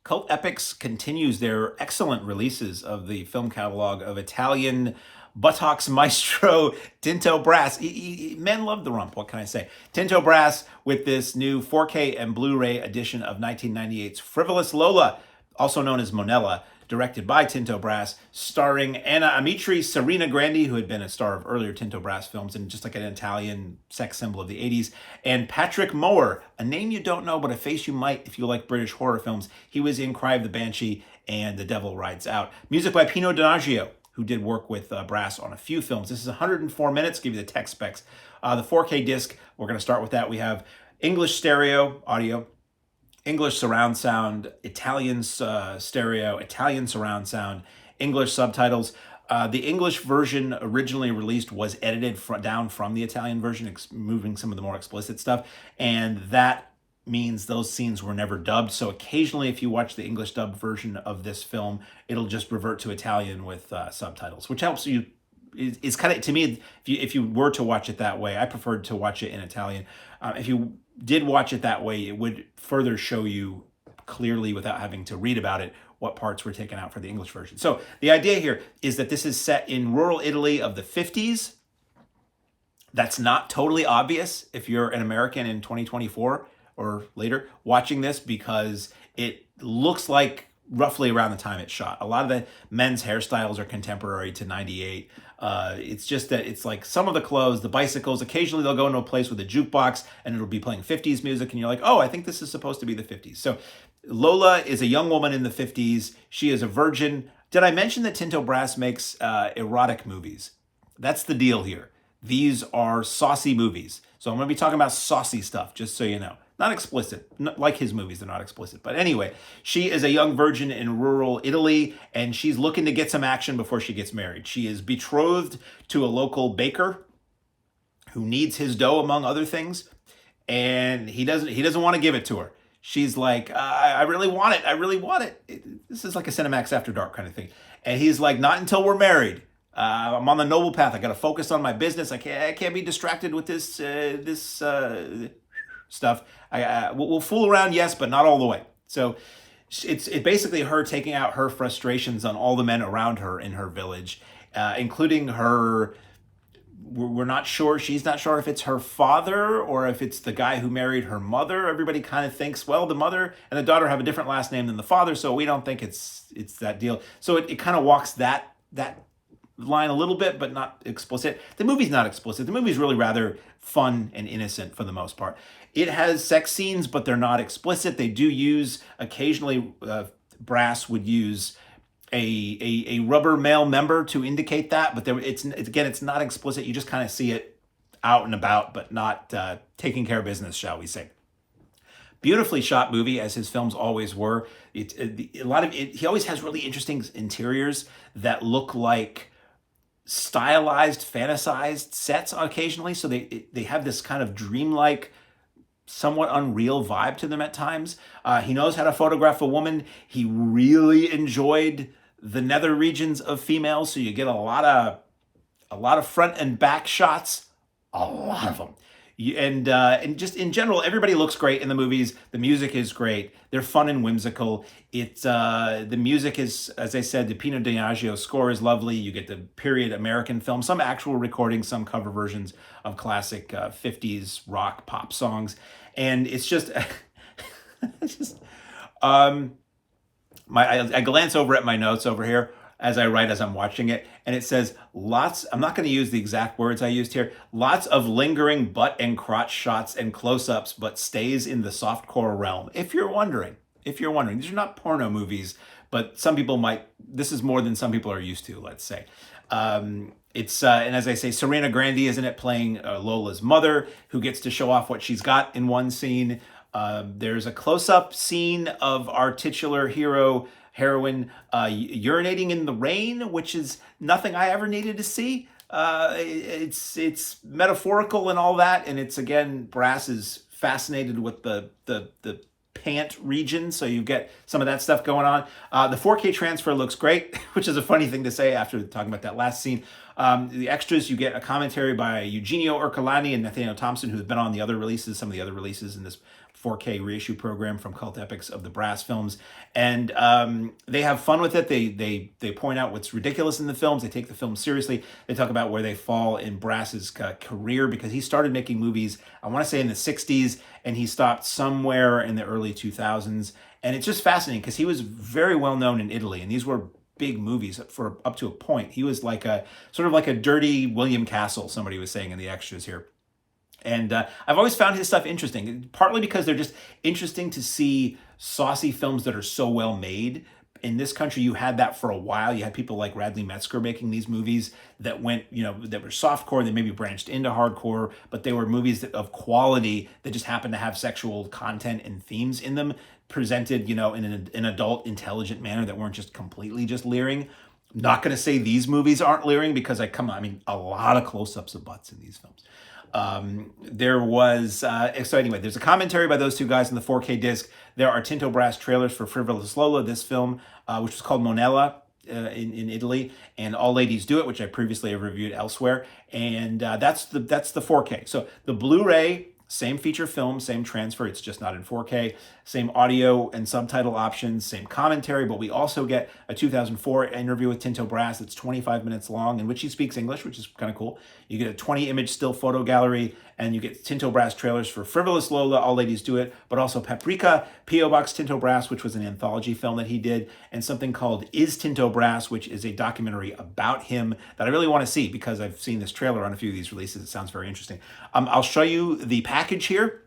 Cult Epics continues their excellent releases of the film catalog of Italian buttocks maestro Tinto Brass. Men love the rump, what can I say? Tinto Brass with this new 4K and Blu-ray edition of 1998's Frivolous Lola, also known as Monella, directed by Tinto Brass, starring Ammirati, Serena Grandi, who had been a star of earlier Tinto Brass films and just like an Italian sex symbol of the 80s, and Patrick Mower, a name you don't know, but a face you might if you like British horror films. He was in Cry of the Banshee and The Devil Rides Out. Music by Pino Donaggio, who did work with Brass on a few films. This is 104 minutes, give you the tech specs. The 4K disc, we're going to start with that. We have English stereo audio, English surround sound, Italian stereo, Italian surround sound, English subtitles. The English version originally released was edited down from the Italian version, moving some of the more explicit stuff, and that means those scenes were never dubbed. So occasionally, if you watch the English dubbed version of this film, it'll just revert to Italian with subtitles, which helps you. It's kind of, to me, if you were to watch it that way, I preferred to watch it in Italian. If you did watch it that way, it would further show you clearly, without having to read about it, what parts were taken out for the English version. So the idea here is that this is set in rural Italy of the 50s. That's not totally obvious if you're an American in 2024 or later watching this, because it looks like roughly around the time it's shot. A lot of the men's hairstyles are contemporary to 98. It's just that it's like some of the clothes, the bicycles, occasionally they'll go into a place with a jukebox and it'll be playing 50s music and you're like, oh, I think this is supposed to be the 50s. So Lola is a young woman in the 50s. She is a virgin. Did I mention that Tinto Brass makes erotic movies? That's the deal here. These are saucy movies. So I'm going to be talking about saucy stuff, just so you know. Not explicit, like his movies, they're not explicit. But anyway, she is a young virgin in rural Italy, and she's looking to get some action before she gets married. She is betrothed to a local baker who needs his dough, among other things, and he doesn't want to give it to her. She's like, I really want it. I really want it. This is like a Cinemax After Dark kind of thing. And he's like, not until we're married. I'm on the noble path. I got to focus on my business. I can't be distracted with this stuff. We'll fool around, yes, but not all the way. So it's basically her taking out her frustrations on all the men around her in her village, including her. We're not sure. She's not sure if it's her father or if it's the guy who married her mother. Everybody kind of thinks, well, the mother and the daughter have a different last name than the father, so we don't think it's that deal. So it kind of walks that line a little bit, but not explicit. The movie's not explicit. The movie's really rather fun and innocent for the most part. It has sex scenes, but they're not explicit. They do use, occasionally, Brass would use a rubber male member to indicate that, but it's not explicit. You just kind of see it out and about, but not taking care of business, shall we say. Beautifully shot movie, as his films always were. He always has really interesting interiors that look like stylized, fantasized sets occasionally. So they have this kind of dreamlike, somewhat unreal vibe to them at times. He knows how to photograph a woman. He really enjoyed the nether regions of females, so you get a lot of front and back shots, a lot of them. And just in general, everybody looks great in the movies. The music is great. They're fun and whimsical. The music is, as I said, the Pino Donaggio score is lovely. You get the period American film, some actual recordings, some cover versions of classic 50s rock pop songs. And it's just, I glance over at my notes over here as I write, as I'm watching it, and it says I'm not going to use the exact words I used here, lots of lingering butt and crotch shots and close-ups, but stays in the softcore realm. If you're wondering, these are not porno movies, but this is more than some people are used to, let's say. And as I say, Serena Grandi is in it, playing Lola's mother, who gets to show off what she's got in one scene. There's a close-up scene of our titular heroine urinating in the rain, which is nothing I ever needed to see. It's metaphorical and all that, and it's, again, Brass is fascinated with the pant region, so you get some of that stuff going on. The 4K transfer looks great, which is a funny thing to say after talking about that last scene. The extras, you get a commentary by Eugenio Ercolani and Nathaniel Thompson, who've been on some of the other releases in this 4K reissue program from Cult Epics of the Brass films, and they have fun with it. They point out what's ridiculous in the films. They take the film seriously. They talk about where they fall in Brass's career, because he started making movies, I want to say in the 60s, and he stopped somewhere in the early 2000s. And it's just fascinating because he was very well known in Italy, and these were big movies for up to a point. He was like a sort of like a dirty William Castle, somebody was saying in the extras here. And I've always found his stuff interesting, partly because they're just interesting to see saucy films that are so well made. In this country, you had that for a while. You had people like Radley Metzger making these movies that went, that were softcore, they maybe branched into hardcore, but they were movies of quality that just happened to have sexual content and themes in them, presented, in an adult, intelligent manner that weren't just completely just leering. I'm not going to say these movies aren't leering, because a lot of close-ups of butts in these films. There was, so anyway, there's a commentary by those two guys in the 4K disc. There are Tinto Brass trailers for Frivolous Lola, this film, which was called Monella in Italy, and All Ladies Do It, which I previously have reviewed elsewhere. And that's the 4K. So the Blu-ray, same feature film, same transfer, it's just not in 4K, same audio and subtitle options, same commentary, but we also get a 2004 interview with Tinto Brass that's 25 minutes long, in which he speaks English, which is kind of cool. You get a 20-image still photo gallery, and you get Tinto Brass trailers for Frivolous Lola, All Ladies Do It, but also Paprika, P.O. Box Tinto Brass, which was an anthology film that he did, and something called Is Tinto Brass, which is a documentary about him that I really want to see, because I've seen this trailer on a few of these releases. It sounds very interesting. I'll show you the package here,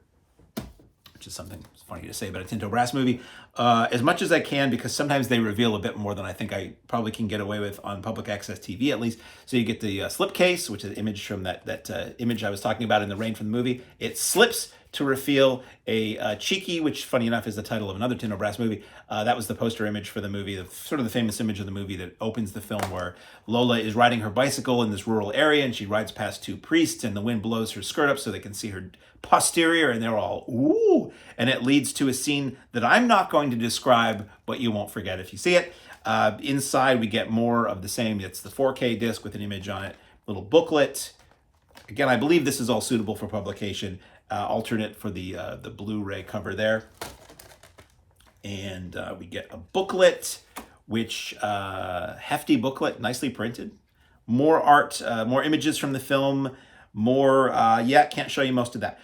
which is something funny to say about a Tinto Brass movie, as much as I can, because sometimes they reveal a bit more than I think I probably can get away with on public access TV, at least. So you get the slipcase, which is an image from that image I was talking about in the rain from the movie. It slips to reveal a cheeky, which funny enough is the title of another Tinto Brass movie. That was the poster image for the movie, sort of the famous image of the movie that opens the film, where Lola is riding her bicycle in this rural area, and she rides past two priests, and the wind blows her skirt up so they can see her posterior, and they're all, ooh, and it leads to a scene that I'm not going to describe, but you won't forget if you see it. Inside, we get more of the same. It's the 4K disc with an image on it, little booklet. Again, I believe this is all suitable for publication. Alternate for the Blu-ray cover there. And we get a booklet, which, hefty booklet, nicely printed. More art, more images from the film, more, can't show you most of that.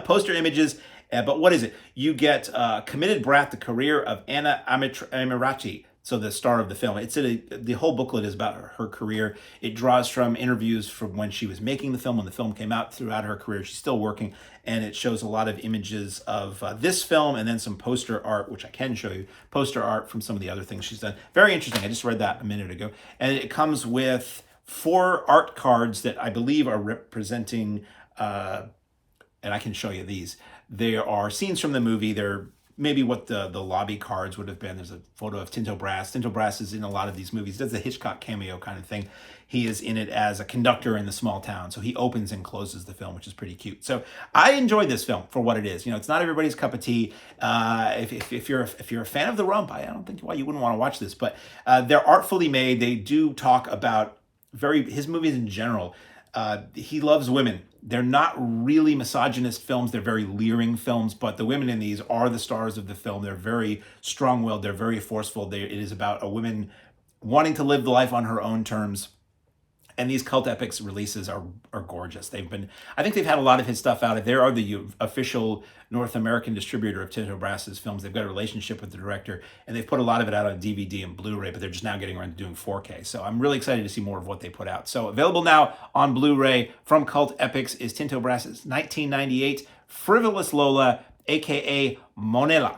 Poster images, but what is it? You get Committed Brat, the career of Anna Ammirati, so the star of the film. The whole booklet is about her career. It draws from interviews from when she was making the film, when the film came out, throughout her career. She's still working, and it shows a lot of images of this film, and then some poster art, which I can show you, poster art from some of the other things she's done. Very interesting. I just read that a minute ago. And it comes with 4 art cards that I believe are representing, and I can show you these. There are scenes from the movie. They're maybe what the lobby cards would have been. There's a photo of Tinto Brass. Tinto Brass is in a lot of these movies. He does the Hitchcock cameo kind of thing. He is in it as a conductor in the small town. So he opens and closes the film, which is pretty cute. So I enjoyed this film for what it is. It's not everybody's cup of tea. If you're a fan of the rump, I don't think why you wouldn't want to watch this. But they're artfully made. They do talk about his movies in general. He loves women. They're not really misogynist films. They're very leering films, but the women in these are the stars of the film. They're very strong-willed. They're very forceful. It is about a woman wanting to live the life on her own terms. And these Cult Epics releases are gorgeous. I think they've had a lot of his stuff out. They are the official North American distributor of Tinto Brass's films. They've got a relationship with the director, and they've put a lot of it out on DVD and Blu-ray, but they're just now getting around to doing 4K. So I'm really excited to see more of what they put out. So available now on Blu-ray from Cult Epics is Tinto Brass's 1998 Frivolous Lola, aka Monella.